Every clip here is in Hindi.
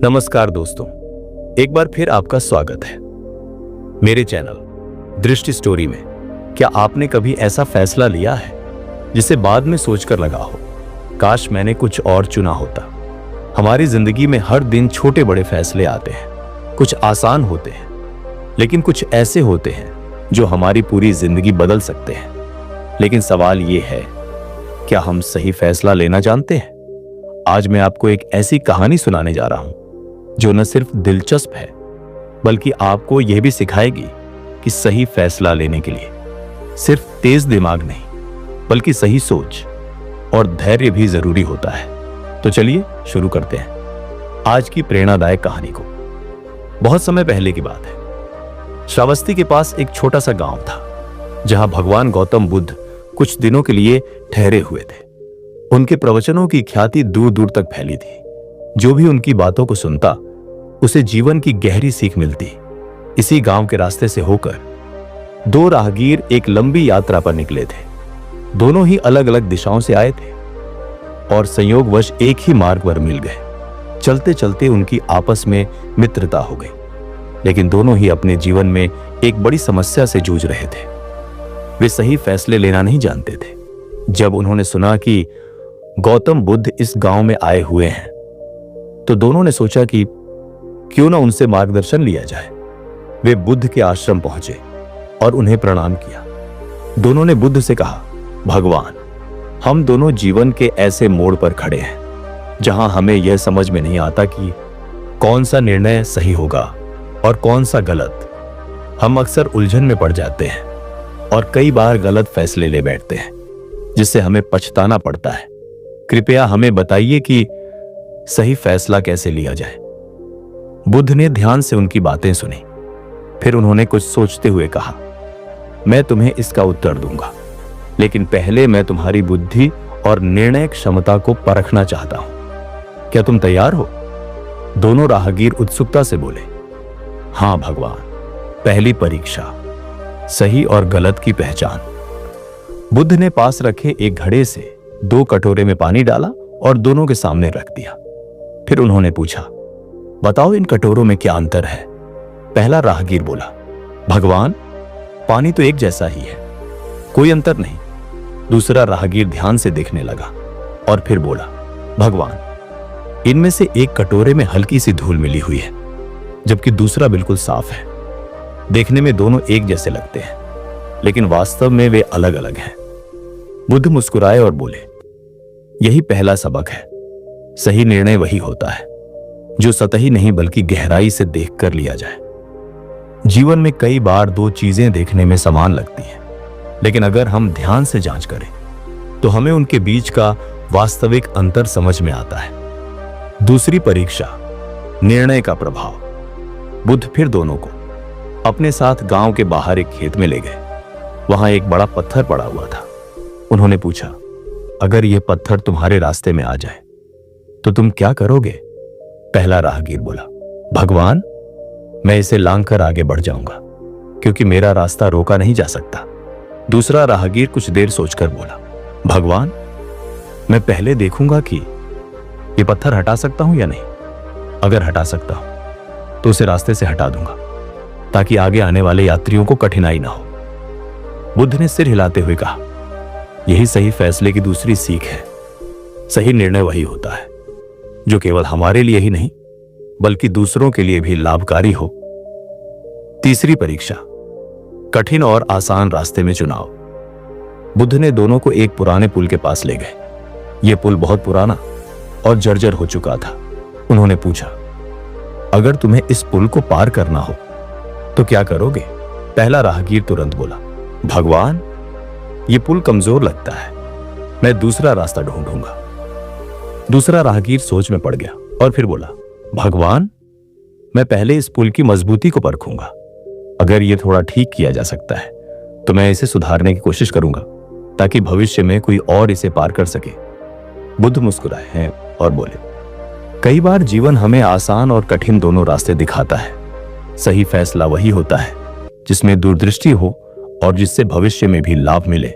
नमस्कार दोस्तों, एक बार फिर आपका स्वागत है मेरे चैनल दृष्टि स्टोरी में। क्या आपने कभी ऐसा फैसला लिया है जिसे बाद में सोचकर लगा हो, काश मैंने कुछ और चुना होता। हमारी जिंदगी में हर दिन छोटे बड़े फैसले आते हैं। कुछ आसान होते हैं, लेकिन कुछ ऐसे होते हैं जो हमारी पूरी जिंदगी बदल सकते हैं। लेकिन सवाल ये है, क्या हम सही फैसला लेना जानते हैं? आज मैं आपको एक ऐसी कहानी सुनाने जा रहा हूं जो न सिर्फ दिलचस्प है, बल्कि आपको यह भी सिखाएगी कि सही फैसला लेने के लिए सिर्फ तेज दिमाग नहीं, बल्कि सही सोच और धैर्य भी जरूरी होता है। तो चलिए शुरू करते हैं आज की प्रेरणादायक कहानी को। बहुत समय पहले की बात है। श्रावस्ती के पास एक छोटा सा गांव था, जहां भगवान गौतम बुद्ध कुछ दिनों के लिए ठहरे हुए थे। उनके प्रवचनों की ख्याति दूर दूर तक फैली थी। जो भी उनकी बातों को सुनता, उसे जीवन की गहरी सीख मिलती। इसी गांव के रास्ते से होकर दो राहगीर एक लंबी यात्रा पर निकले थे। दोनों ही अलग अलग दिशाओं से आए थे और संयोगवश एक ही मार्ग पर मिल गए। चलते चलते उनकी आपस में मित्रता हो गई, लेकिन दोनों ही अपने जीवन में एक बड़ी समस्या से जूझ रहे थे। वे सही फैसले लेना नहीं जानते थे। जब उन्होंने सुना कि गौतम बुद्ध इस गांव में आए हुए हैं, तो दोनों ने सोचा कि क्यों ना उनसे मार्गदर्शन लिया जाए। वे बुद्ध के आश्रम पहुंचे और उन्हें प्रणाम किया। दोनों ने बुद्ध से कहा, भगवान, हम दोनों जीवन के ऐसे मोड़ पर खड़े हैं जहां हमें यह समझ में नहीं आता कि कौन सा निर्णय सही होगा और कौन सा गलत। हम अक्सर उलझन में पड़ जाते हैं और कई बार गलत फैसले ले बैठते हैं, जिससे हमें पछताना पड़ता है। कृपया हमें बताइए कि सही फैसला कैसे लिया जाए। बुद्ध ने ध्यान से उनकी बातें सुनी। फिर उन्होंने कुछ सोचते हुए कहा, मैं तुम्हें इसका उत्तर दूंगा, लेकिन पहले मैं तुम्हारी बुद्धि और निर्णय क्षमता को परखना चाहता हूं। क्या तुम तैयार हो? दोनों राहगीर उत्सुकता से बोले, हां भगवान। पहली परीक्षा, सही और गलत की पहचान। बुद्ध ने पास रखे एक घड़े से 2 कटोरे में पानी डाला और दोनों के सामने रख दिया। फिर उन्होंने पूछा, बताओ इन कटोरों में क्या अंतर है? पहला राहगीर बोला, भगवान, पानी तो एक जैसा ही है, कोई अंतर नहीं। दूसरा राहगीर ध्यान से देखने लगा और फिर बोला, भगवान, इनमें से एक कटोरे में हल्की सी धूल मिली हुई है, जबकि दूसरा बिल्कुल साफ है। देखने में दोनों एक जैसे लगते हैं, लेकिन वास्तव में वे अलग अलग हैं। बुद्ध मुस्कुराए और बोले, यही पहला सबक है। सही निर्णय वही होता है जो सतही नहीं बल्कि गहराई से देखकर लिया जाए। जीवन में कई बार 2 चीजें देखने में समान लगती हैं, लेकिन अगर हम ध्यान से जांच करें तो हमें उनके बीच का वास्तविक अंतर समझ में आता है। दूसरी परीक्षा, निर्णय का प्रभाव। बुद्ध फिर दोनों को अपने साथ गांव के बाहर एक खेत में ले गए। वहां एक बड़ा पत्थर पड़ा हुआ था। उन्होंने पूछा, अगर यह पत्थर तुम्हारे रास्ते में आ जाए तो तुम क्या करोगे? पहला राहगीर बोला, भगवान, मैं इसे लांघकर आगे बढ़ जाऊंगा, क्योंकि मेरा रास्ता रोका नहीं जा सकता। दूसरा राहगीर कुछ देर सोचकर बोला, भगवान, मैं पहले देखूंगा कि यह पत्थर हटा सकता हूं या नहीं। अगर हटा सकता हूं तो उसे रास्ते से हटा दूंगा, ताकि आगे आने वाले यात्रियों को कठिनाई ना हो। बुद्ध ने सिर हिलाते हुए कहा, यही सही फैसले की दूसरी सीख है। सही निर्णय वही होता है जो केवल हमारे लिए ही नहीं, बल्कि दूसरों के लिए भी लाभकारी हो। तीसरी परीक्षा, कठिन और आसान रास्ते में चुनाव। बुद्ध ने दोनों को एक पुराने पुल के पास ले गए। यह पुल बहुत पुराना और जर्जर हो चुका था। उन्होंने पूछा, अगर तुम्हें इस पुल को पार करना हो तो क्या करोगे? पहला राहगीर तुरंत बोला, भगवान, यह पुल कमजोर लगता है, मैं दूसरा रास्ता ढूंढूंगा। दूसरा राहगीर सोच में पड़ गया और फिर बोला, भगवान, मैं पहले इस पुल की मजबूती को परखूंगा। अगर यह थोड़ा ठीक किया जा सकता है तो मैं इसे सुधारने की कोशिश करूंगा, ताकि भविष्य में कोई और इसे पार कर सके। बुद्ध मुस्कुराए हैं और बोले, कई बार जीवन हमें आसान और कठिन दोनों रास्ते दिखाता है। सही फैसला वही होता है जिसमें दूरदृष्टि हो और जिससे भविष्य में भी लाभ मिले।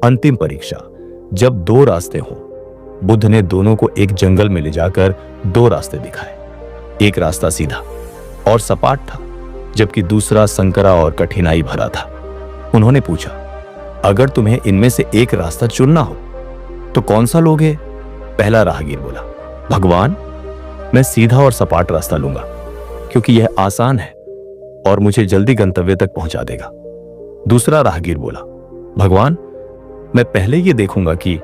अंतिम परीक्षा, जब 2 रास्ते हों। बुद्ध ने दोनों को एक जंगल में ले जाकर 2 रास्ते दिखाए। एक रास्ता सीधा और सपाट था, जबकि दूसरा संकरा और कठिनाई भरा था। उन्होंने पूछा, अगर तुम्हें इनमें से एक रास्ता चुनना हो तो कौन सा लोगे? पहला राहगीर बोला, भगवान, मैं सीधा और सपाट रास्ता लूंगा, क्योंकि यह आसान है और मुझे जल्दी गंतव्य तक पहुंचा देगा। दूसरा राहगीर बोला, भगवान, मैं पहले ये देखूंगा कि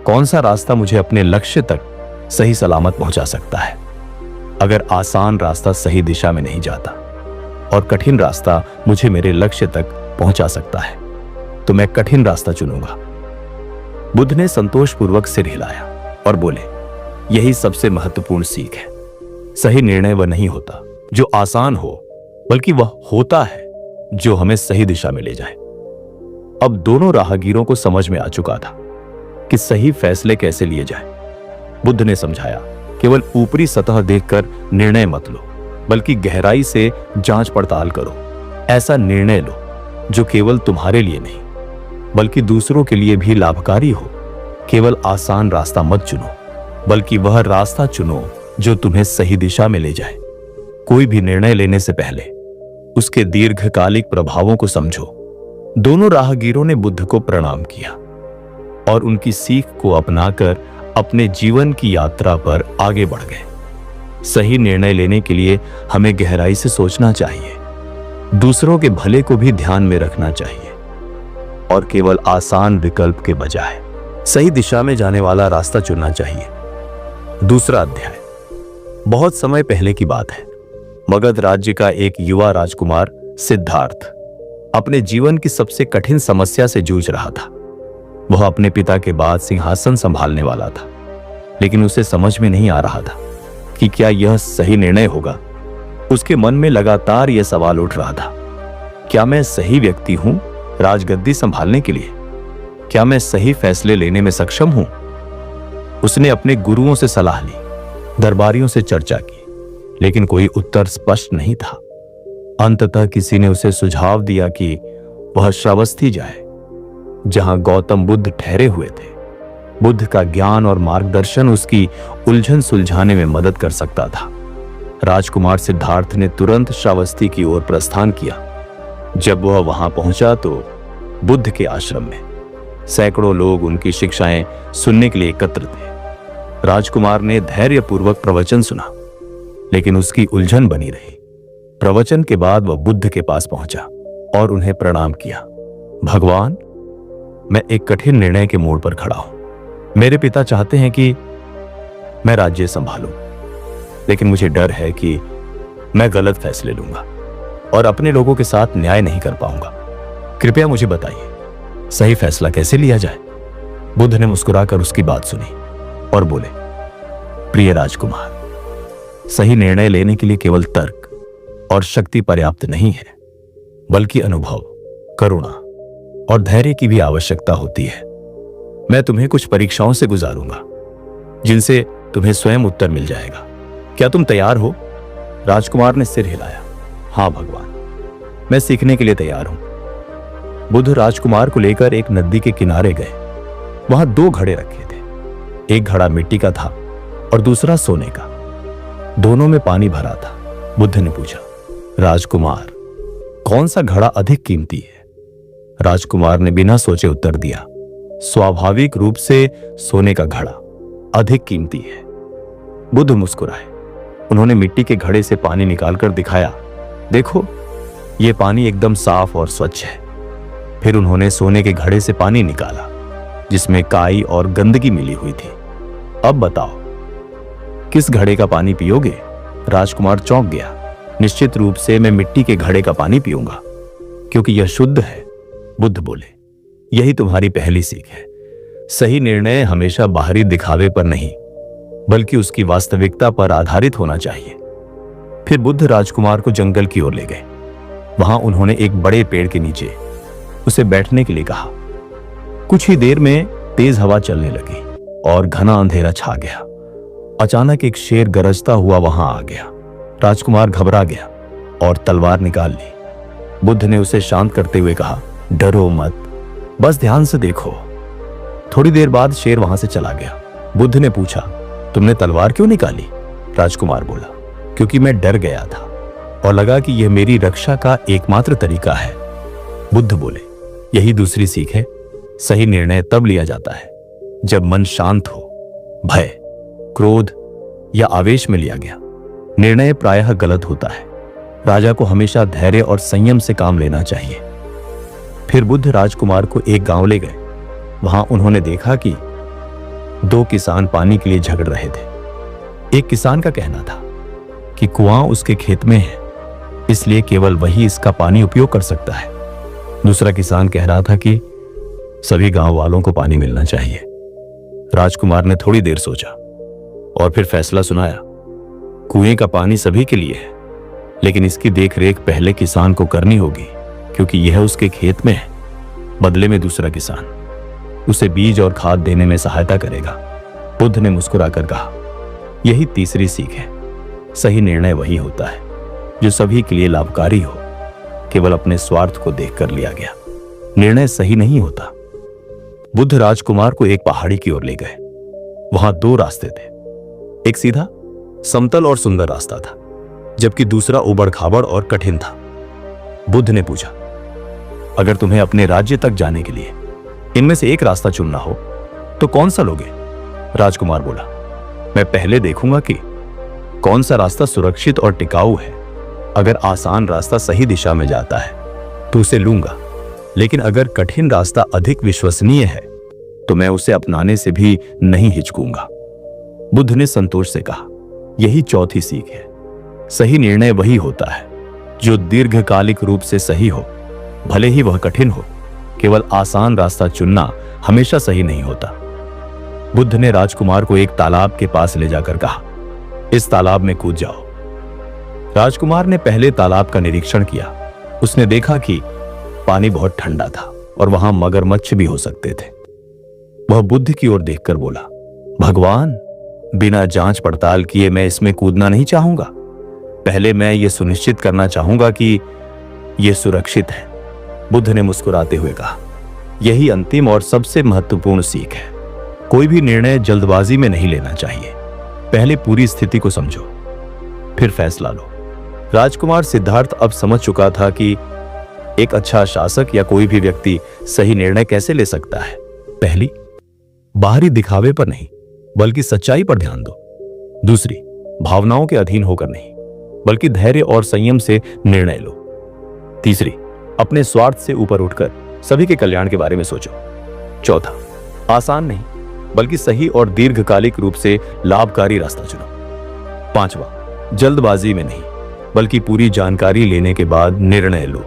कौन सा रास्ता मुझे अपने लक्ष्य तक सही सलामत पहुंचा सकता है। अगर आसान रास्ता सही दिशा में नहीं जाता और कठिन रास्ता मुझे मेरे लक्ष्य तक पहुंचा सकता है तो मैं कठिन रास्ता चुनूंगा। बुद्ध ने संतोषपूर्वक सिर हिलाया और बोले, यही सबसे महत्वपूर्ण सीख है। सही निर्णय वह नहीं होता जो आसान हो, बल्कि वह होता है जो हमें सही दिशा में ले जाए। अब दोनों राहगीरों को समझ में आ चुका था कि सही फैसले कैसे लिए जाए। बुद्ध ने समझाया, केवल ऊपरी सतह देखकर निर्णय मत लो, बल्कि गहराई से जांच पड़ताल करो। ऐसा निर्णय लो जो केवल तुम्हारे लिए नहीं बल्कि दूसरों के लिए भी लाभकारी हो। केवल आसान रास्ता मत चुनो, बल्कि वह रास्ता चुनो जो तुम्हें सही दिशा में ले जाए। कोई भी निर्णय लेने से पहले उसके दीर्घकालिक प्रभावों को समझो। दोनों राहगीरों ने बुद्ध को प्रणाम किया और उनकी सीख को अपनाकर अपने जीवन की यात्रा पर आगे बढ़ गए। सही निर्णय लेने के लिए हमें गहराई से सोचना चाहिए, दूसरों के भले को भी ध्यान में रखना चाहिए और केवल आसान विकल्प के बजाय सही दिशा में जाने वाला रास्ता चुनना चाहिए। दूसरा अध्याय। बहुत समय पहले की बात है। मगध राज्य का एक युवा राजकुमार सिद्धार्थ अपने जीवन की सबसे कठिन समस्या से जूझ रहा था। वह अपने पिता के बाद सिंहासन संभालने वाला था, लेकिन उसे समझ में नहीं आ रहा था कि क्या यह सही निर्णय होगा। उसके मन में लगातार यह सवाल उठ रहा था, क्या मैं सही व्यक्ति हूं राजगद्दी संभालने के लिए? क्या मैं सही फैसले लेने में सक्षम हूं? उसने अपने गुरुओं से सलाह ली, दरबारियों से चर्चा की, लेकिन कोई उत्तर स्पष्ट नहीं था। अंततः किसी ने उसे सुझाव दिया कि वह श्रावस्ती जाए, जहां गौतम बुद्ध ठहरे हुए थे। बुद्ध का ज्ञान और मार्गदर्शन उसकी उलझन सुलझाने में मदद कर सकता था। राजकुमार सिद्धार्थ ने तुरंत श्रावस्ती की ओर प्रस्थान किया। जब वह वहां पहुंचा तो बुद्ध के आश्रम में सैकड़ों लोग उनकी शिक्षाएं सुनने के लिए एकत्र थे। राजकुमार ने धैर्यपूर्वक प्रवचन सुना, लेकिन उसकी उलझन बनी रही। प्रवचन के बाद वह बुद्ध के पास पहुंचा और उन्हें प्रणाम किया। भगवान, मैं एक कठिन निर्णय के मोड़ पर खड़ा हूं। मेरे पिता चाहते हैं कि मैं राज्य संभालूं, लेकिन मुझे डर है कि मैं गलत फैसले लूंगा और अपने लोगों के साथ न्याय नहीं कर पाऊंगा। कृपया मुझे बताइए, सही फैसला कैसे लिया जाए? बुद्ध ने मुस्कुराकर उसकी बात सुनी और बोले, प्रिय राजकुमार, सही निर्णय लेने के लिए केवल तर्क और शक्ति पर्याप्त नहीं है, बल्कि अनुभव, करुणा और धैर्य की भी आवश्यकता होती है। मैं तुम्हें कुछ परीक्षाओं से गुजारूंगा, जिनसे तुम्हें स्वयं उत्तर मिल जाएगा। क्या तुम तैयार हो? राजकुमार ने सिर हिलाया। हाँ भगवान, मैं सीखने के लिए तैयार हूं। बुद्ध राजकुमार को लेकर एक नदी के किनारे गए। वहां 2 घड़े रखे थे। एक घड़ा मिट्टी का था और दूसरा सोने का। दोनों में पानी भरा था। बुद्ध ने पूछा, राजकुमार, कौन सा घड़ा अधिक कीमती है? राजकुमार ने बिना सोचे उत्तर दिया, स्वाभाविक रूप से सोने का घड़ा अधिक कीमती है। बुद्ध मुस्कुराए। उन्होंने मिट्टी के घड़े से पानी निकालकर दिखाया, देखो, यह पानी एकदम साफ और स्वच्छ है। फिर उन्होंने सोने के घड़े से पानी निकाला, जिसमें काई और गंदगी मिली हुई थी। अब बताओ, किस घड़े का पानी पियोगे? राजकुमार चौंक गया। निश्चित रूप से मैं मिट्टी के घड़े का पानी पीऊंगा, क्योंकि यह शुद्ध है। बुद्ध बोले, यही तुम्हारी पहली सीख है। सही निर्णय हमेशा बाहरी दिखावे पर नहीं, बल्कि उसकी वास्तविकता पर आधारित होना चाहिए। फिर बुद्ध राजकुमार को जंगल की ओर ले गए। वहां उन्होंने एक बड़े पेड़ के नीचे उसे बैठने के लिए कहा। कुछ ही देर में तेज हवा चलने लगी और घना अंधेरा छा गया। अचानक एक शेर गरजता हुआ वहां आ गया। राजकुमार घबरा गया और तलवार निकाल ली। बुद्ध ने उसे शांत करते हुए कहा, डरो मत, बस ध्यान से देखो। थोड़ी देर बाद शेर वहां से चला गया। बुद्ध ने पूछा, तुमने तलवार क्यों निकाली? राजकुमार बोला, क्योंकि मैं डर गया था और लगा कि यह मेरी रक्षा का एकमात्र तरीका है। बुद्ध बोले, यही दूसरी सीख है। सही निर्णय तब लिया जाता है जब मन शांत हो। भय, क्रोध या आवेश में लिया गया निर्णय प्रायः गलत होता है। राजा को हमेशा धैर्य और संयम से काम लेना चाहिए। फिर बुद्ध राजकुमार को एक गांव ले गए। वहां उन्होंने देखा कि दो किसान पानी के लिए झगड़ रहे थे। एक किसान का कहना था कि कुआं उसके खेत में है, इसलिए केवल वही इसका पानी उपयोग कर सकता है। दूसरा किसान कह रहा था कि सभी गांव वालों को पानी मिलना चाहिए। राजकुमार ने थोड़ी देर सोचा और फिर फैसला सुनाया, कुएं का पानी सभी के लिए है, लेकिन इसकी देखरेख पहले किसान को करनी होगी, क्योंकि यह उसके खेत में है। बदले में दूसरा किसान उसे बीज और खाद देने में सहायता करेगा। बुद्ध ने मुस्कुराकर कहा, यही तीसरी सीख है। सही निर्णय वही होता है जो सभी के लिए लाभकारी हो। केवल अपने स्वार्थ को देखकर लिया गया निर्णय सही नहीं होता। बुद्ध राजकुमार को एक पहाड़ी की ओर ले गए। वहां दो रास्ते थे। एक सीधा, समतल और सुंदर रास्ता था, जबकि दूसरा उबड़ खाबड़ और कठिन था। बुद्ध ने पूछा, अगर तुम्हें अपने राज्य तक जाने के लिए इनमें से एक रास्ता चुनना हो तो कौन सा लोगे? राजकुमार बोला, मैं पहले देखूंगा कि कौन सा रास्ता सुरक्षित और टिकाऊ है। अगर आसान रास्ता सही दिशा में जाता है तो उसे लूंगा, लेकिन अगर कठिन रास्ता अधिक विश्वसनीय है तो मैं उसे अपनाने से भी नहीं हिचकूंगा। बुद्ध ने संतोष से कहा, यही चौथी सीख है। सही निर्णय वही होता है जो दीर्घकालिक रूप से सही हो, भले ही वह कठिन हो। केवल आसान रास्ता चुनना हमेशा सही नहीं होता। बुद्ध ने राजकुमार को एक तालाब के पास ले जाकर कहा, इस तालाब में कूद जाओ। राजकुमार ने पहले तालाब का निरीक्षण किया। उसने देखा कि पानी बहुत ठंडा था और वहां मगरमच्छ भी हो सकते थे। वह बुद्ध की ओर देखकर बोला, भगवान, बिना जांच पड़ताल किए मैं इसमें कूदना नहीं चाहूंगा। पहले मैं यह सुनिश्चित करना चाहूंगा कि यह सुरक्षित है। बुद्ध ने मुस्कुराते हुए कहा, यही अंतिम और सबसे महत्वपूर्ण सीख है। कोई भी निर्णय जल्दबाजी में नहीं लेना चाहिए। पहले पूरी स्थिति को समझो, फिर फैसला लो। राजकुमार सिद्धार्थ अब समझ चुका था कि एक अच्छा शासक या कोई भी व्यक्ति सही निर्णय कैसे ले सकता है। पहली, बाहरी दिखावे पर नहीं बल्कि सच्चाई पर ध्यान दो। दूसरी, भावनाओं के अधीन होकर नहीं बल्कि धैर्य और संयम से निर्णय लो। तीसरी, अपने स्वार्थ से ऊपर उठकर सभी के कल्याण के बारे में सोचो। चौथा, आसान नहीं बल्कि सही और दीर्घकालिक रूप से लाभकारी रास्ता चुनो। पांचवा, जल्दबाजी में नहीं बल्कि पूरी जानकारी लेने के बाद निर्णय लो।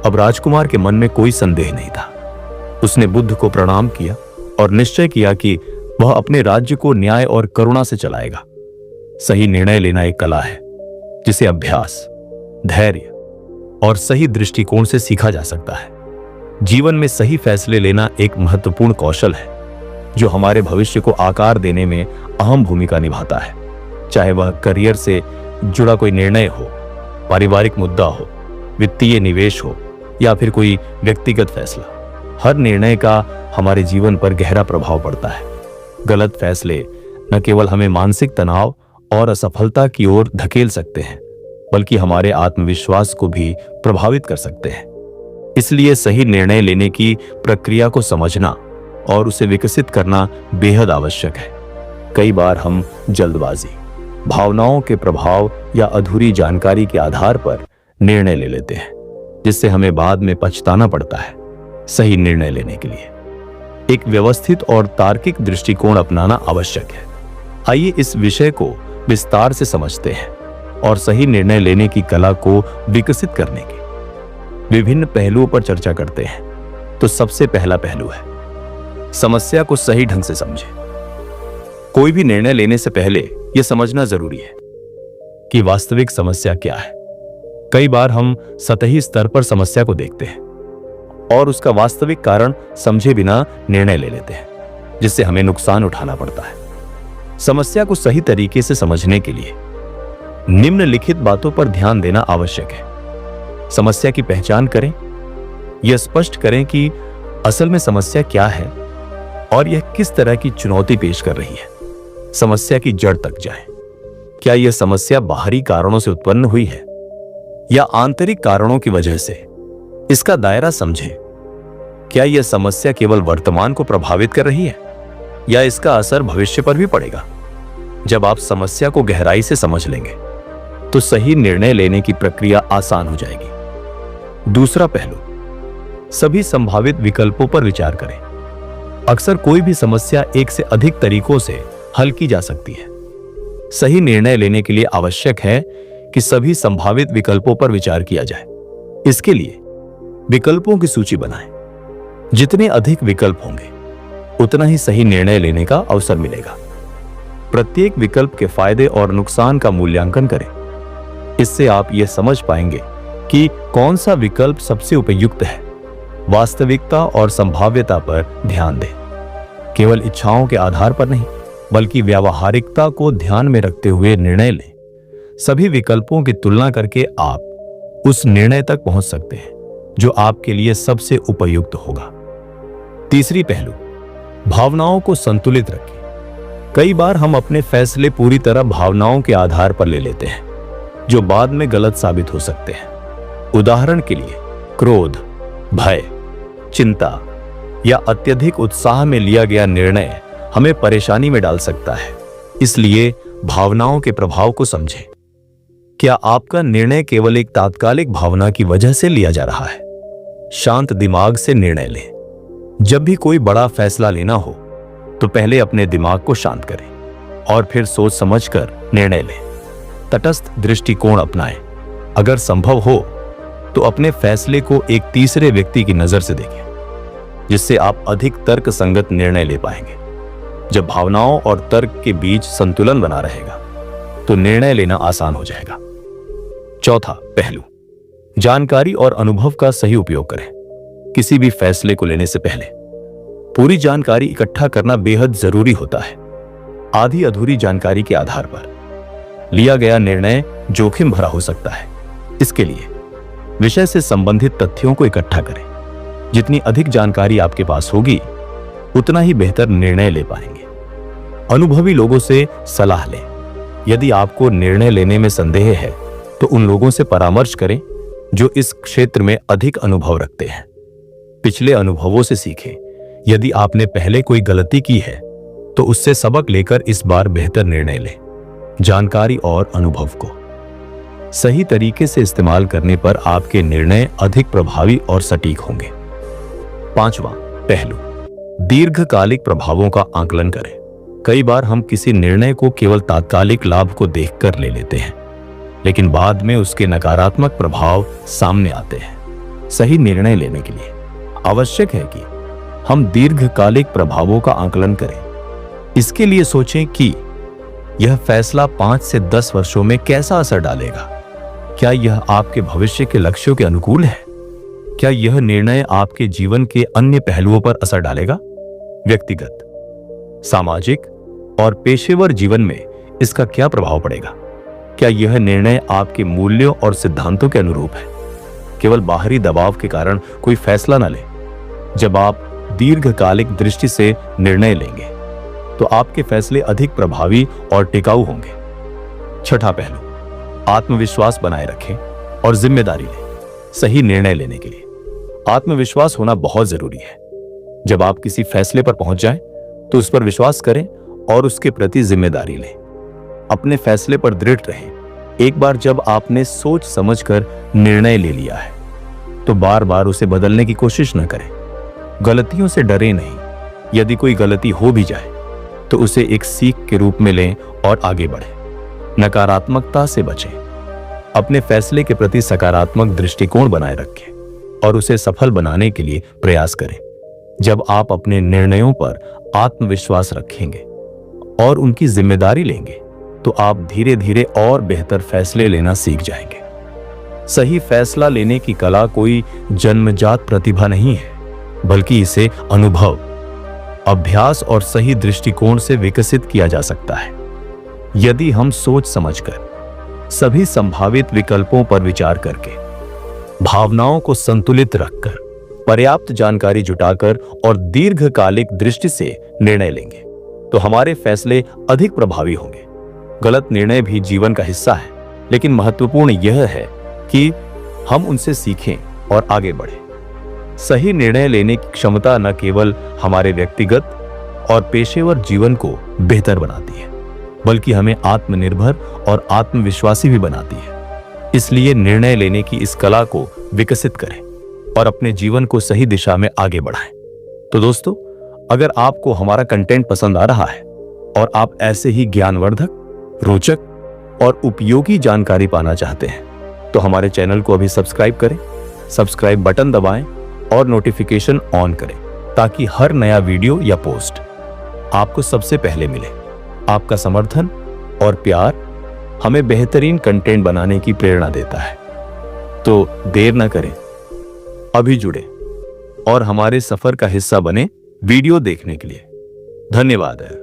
अब राजकुमार के मन में कोई संदेह नहीं था। उसने बुद्ध को प्रणाम किया और निश्चय किया कि वह अपने राज्य को न्याय और करुणा से चलाएगा। सही निर्णय लेना एक कला है जिसे अभ्यास, धैर्य और सही दृष्टिकोण से सीखा जा सकता है। जीवन में सही फैसले लेना एक महत्वपूर्ण कौशल है जो हमारे भविष्य को आकार देने में अहम भूमिका निभाता है। चाहे वह करियर से जुड़ा कोई निर्णय हो, पारिवारिक मुद्दा हो, वित्तीय निवेश हो या फिर कोई व्यक्तिगत फैसला, हर निर्णय का हमारे जीवन पर गहरा प्रभाव पड़ता है। गलत फैसले न केवल हमें मानसिक तनाव और असफलता की ओर धकेल सकते हैं बल्कि हमारे आत्मविश्वास को भी प्रभावित कर सकते हैं। इसलिए सही निर्णय लेने की प्रक्रिया को समझना और उसे विकसित करना बेहद आवश्यक है। कई बार हम जल्दबाजी, भावनाओं के प्रभाव या अधूरी जानकारी के आधार पर निर्णय ले लेते हैं, जिससे हमें बाद में पछताना पड़ता है। सही निर्णय लेने के लिए एक व्यवस्थित और तार्किक दृष्टिकोण अपनाना आवश्यक है। आइए इस विषय को विस्तार से समझते हैं और सही निर्णय लेने की कला को विकसित करने के विभिन्न पहलुओं पर चर्चा करते हैं। तो सबसे पहला पहलू है समस्या को सही ढंग से समझें। कोई भी निर्णय लेने से पहले यह समझना जरूरी है कि वास्तविक समस्या क्या है। कई बार हम सतही स्तर पर समस्या को देखते हैं और उसका वास्तविक कारण समझे बिना निर्णय ले लेते हैं, जिससे हमें नुकसान उठाना पड़ता है। समस्या को सही तरीके से समझने के लिए निम्नलिखित बातों पर ध्यान देना आवश्यक है। समस्या की पहचान करें, यह स्पष्ट करें कि असल में समस्या क्या है और यह किस तरह की चुनौती पेश कर रही है। समस्या की जड़ तक जाएं। क्या यह समस्या बाहरी कारणों से उत्पन्न हुई है या आंतरिक कारणों की वजह से? इसका दायरा समझें। क्या यह समस्या केवल वर्तमान को प्रभावित कर रही है या इसका असर भविष्य पर भी पड़ेगा? जब आप समस्या को गहराई से समझ लेंगे तो सही निर्णय लेने की प्रक्रिया आसान हो जाएगी। दूसरा पहलू, सभी संभावित विकल्पों पर विचार करें। अक्सर कोई भी समस्या एक से अधिक तरीकों से हल की जा सकती है। सही निर्णय लेने के लिए आवश्यक है कि सभी संभावित विकल्पों पर विचार किया जाए। इसके लिए विकल्पों की सूची बनाएं। जितने अधिक विकल्प होंगे उतना ही सही निर्णय लेने का अवसर मिलेगा। प्रत्येक विकल्प के फायदे और नुकसान का मूल्यांकन करें। इससे आप यह समझ पाएंगे कि कौन सा विकल्प सबसे उपयुक्त है। वास्तविकता और संभाव्यता पर ध्यान दें। केवल इच्छाओं के आधार पर नहीं, बल्कि व्यावहारिकता को ध्यान में रखते हुए निर्णय लें। सभी विकल्पों की तुलना करके आप उस निर्णय तक पहुंच सकते हैं जो आपके लिए सबसे उपयुक्त होगा। तीसरी पहलू, भावनाओं को संतुलित रखें। कई बार हम अपने फैसले पूरी तरह भावनाओं के आधार पर ले लेते हैं, जो बाद में गलत साबित हो सकते हैं। उदाहरण के लिए, क्रोध, भय, चिंता या अत्यधिक उत्साह में लिया गया निर्णय हमें परेशानी में डाल सकता है। इसलिए भावनाओं के प्रभाव को समझें। क्या आपका निर्णय केवल एक तात्कालिक भावना की वजह से लिया जा रहा है? शांत दिमाग से निर्णय लें। जब भी कोई बड़ा फैसला लेना हो तो पहले अपने दिमाग को शांत करें और फिर सोच समझकर निर्णय लें। तटस्थ दृष्टिकोण अपनाएं। अगर संभव हो तो अपने फैसले को एक तीसरे व्यक्ति की नजर से देखें, जिससे आप अधिक तर्कसंगत निर्णय ले पाएंगे। जब भावनाओं और तर्क के बीच संतुलन बना रहेगा तो निर्णय लेना आसान हो जाएगा। चौथा पहलू, जानकारी और अनुभव का सही उपयोग करें। किसी भी फैसले को लेने से पहले पूरी जानकारी इकट्ठा करना बेहद जरूरी होता है। आधी अधूरी जानकारी के आधार पर लिया गया निर्णय जोखिम भरा हो सकता है। इसके लिए विषय से संबंधित तथ्यों को इकट्ठा करें। जितनी अधिक जानकारी आपके पास होगी उतना ही बेहतर निर्णय ले पाएंगे। अनुभवी लोगों से सलाह लें। यदि आपको निर्णय लेने में संदेह है तो उन लोगों से परामर्श करें जो इस क्षेत्र में अधिक अनुभव रखते हैं। पिछले अनुभवों से सीखें। यदि आपने पहले कोई गलती की है तो उससे सबक लेकर इस बार बेहतर निर्णय लें। जानकारी और अनुभव को सही तरीके से इस्तेमाल करने पर आपके निर्णय अधिक प्रभावी और सटीक होंगे। पांचवां पहलू, दीर्घकालिक प्रभावों का आकलन करें। कई बार हम किसी निर्णय को केवल तात्कालिक लाभ को देखकर ले लेते हैं, लेकिन बाद में उसके नकारात्मक प्रभाव सामने आते हैं। सही निर्णय लेने के लिए आवश्यक है कि हम दीर्घकालिक प्रभावों का आकलन करें। इसके लिए सोचें कि यह फैसला 5 से 10 वर्षों में कैसा असर डालेगा। क्या यह आपके भविष्य के लक्ष्यों के अनुकूल है? क्या यह निर्णय आपके जीवन के अन्य पहलुओं पर असर डालेगा? व्यक्तिगत, सामाजिक और पेशेवर जीवन में इसका क्या प्रभाव पड़ेगा? क्या यह निर्णय आपके मूल्यों और सिद्धांतों के अनुरूप है? केवल बाहरी दबाव के कारण कोई फैसला न लें। जब आप दीर्घकालिक दृष्टि से निर्णय लेंगे तो आपके फैसले अधिक प्रभावी और टिकाऊ होंगे। छठा पहलू, आत्मविश्वास बनाए रखें और जिम्मेदारी लें। सही निर्णय लेने के लिए आत्मविश्वास होना बहुत जरूरी है। जब आप किसी फैसले पर पहुंच जाएं तो उस पर विश्वास करें और उसके प्रति जिम्मेदारी लें। अपने फैसले पर दृढ़ रहें। एक बार जब आपने सोच समझकर निर्णय ले लिया है तो बार बार उसे बदलने की कोशिश न करें। गलतियों से डरे नहीं। यदि कोई गलती हो भी जाए तो उसे एक सीख के रूप में लें और आगे बढ़ें। नकारात्मकता से बचें। अपने फैसले के प्रति सकारात्मक दृष्टिकोण बनाए रखें और उसे सफल बनाने के लिए प्रयास करें। जब आप अपने निर्णयों पर आत्मविश्वास रखेंगे और उनकी जिम्मेदारी लेंगे तो आप धीरे धीरे और बेहतर फैसले लेना सीख जाएंगे। सही फैसला लेने की कला कोई जन्मजात प्रतिभा नहीं है, बल्कि इसे अनुभव, अभ्यास और सही दृष्टिकोण से विकसित किया जा सकता है। यदि हम सोच समझकर सभी संभावित विकल्पों पर विचार करके, भावनाओं को संतुलित रखकर, पर्याप्त जानकारी जुटाकर और दीर्घकालिक दृष्टि से निर्णय लेंगे तो हमारे फैसले अधिक प्रभावी होंगे। गलत निर्णय भी जीवन का हिस्सा है, लेकिन महत्वपूर्ण यह है कि हम उनसे सीखें और आगे बढ़ें। सही निर्णय लेने की क्षमता न केवल हमारे व्यक्तिगत और पेशेवर जीवन को बेहतर बनाती है, बल्कि हमें आत्मनिर्भर और आत्मविश्वासी भी बनाती है। इसलिए निर्णय लेने की इस कला को विकसित करें और अपने जीवन को सही दिशा में आगे बढ़ाएं। तो दोस्तों, अगर आपको हमारा कंटेंट पसंद आ रहा है और आप ऐसे ही ज्ञानवर्धक, रोचक और उपयोगी जानकारी पाना चाहते हैं, तो हमारे चैनल को अभी सब्सक्राइब करें, सब्सक्राइब बटन दबाएं और नोटिफिकेशन ऑन करें, ताकि हर नया वीडियो या पोस्ट आपको सबसे पहले मिले। आपका समर्थन और प्यार हमें बेहतरीन कंटेंट बनाने की प्रेरणा देता है। तो देर न करें, अभी जुड़े और हमारे सफर का हिस्सा बने। वीडियो देखने के लिए धन्यवाद है।